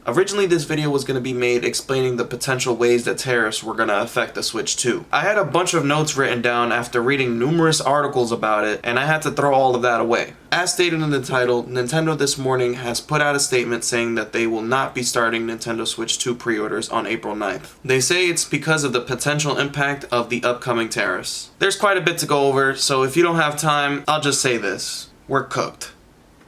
Originally this video was going to be made explaining the potential ways that tariffs were going to affect the Switch 2. I had a bunch of notes written down after reading numerous articles about it, and I had to throw all of that away. As stated in the title, Nintendo this morning has put out a statement saying that they will not be starting Nintendo Switch 2 pre-orders on April 9th. They say it's because of the potential impact of the upcoming tariffs. There's quite a bit to go over, so if you don't have time, I'll just say this. We're cooked.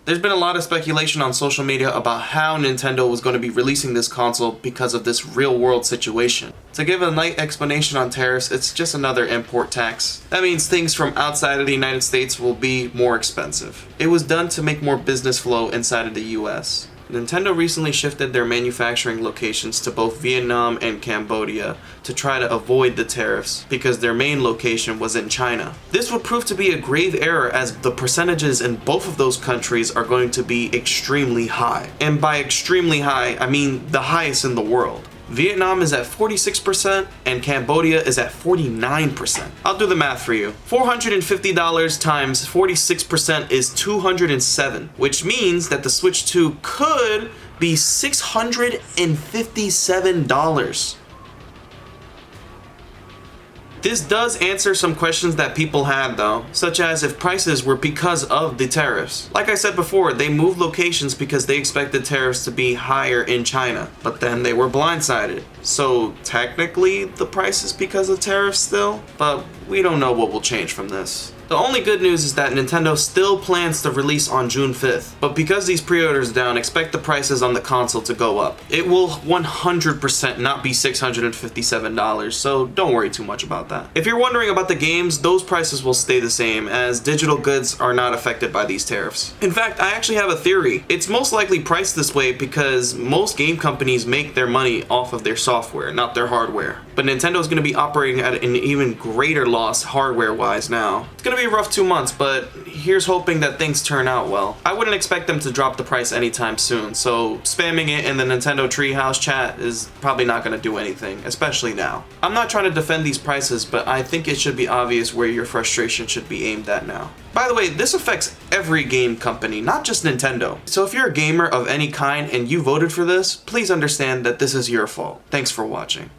There's been a lot of speculation on social media about how Nintendo was going to be releasing this console because of this real-world situation. To give a light explanation on tariffs, it's just another import tax. That means things from outside of the United States will be more expensive. It was done to make more business flow inside of the US. Nintendo recently shifted their manufacturing locations to both Vietnam and Cambodia to try to avoid the tariffs because their main location was in China. This would prove to be a grave error as the percentages in both of those countries are going to be extremely high. And by extremely high, I mean the highest in the world. Vietnam is at 46% and Cambodia is at 49%. I'll do the math for you. $450 times 46% is $207, which means that the Switch 2 could be $657. This does answer some questions that people had though, such as if prices were because of the tariffs. Like I said before, they moved locations because they expected tariffs to be higher in China, but then they were blindsided. So technically the price is because of tariffs still, but we don't know what will change from this. The only good news is that Nintendo still plans to release on June 5th, but because these pre-orders are down, expect the prices on the console to go up. It will 100% not be $657, so don't worry too much about that. If you're wondering about the games, those prices will stay the same, as digital goods are not affected by these tariffs. In fact, I actually have a theory. It's most likely priced this way because most game companies make their money off of their software, not their hardware. But Nintendo is going to be operating at an even greater loss hardware-wise now. It's going to be a rough 2 months, but here's hoping that things turn out well. I wouldn't expect them to drop the price anytime soon, so spamming it in the Nintendo Treehouse chat is probably not going to do anything, especially now. I'm not trying to defend these prices, but I think it should be obvious where your frustration should be aimed at now. By the way, this affects every game company, not just Nintendo. So if you're a gamer of any kind and you voted for this, please understand that this is your fault. Thanks for watching.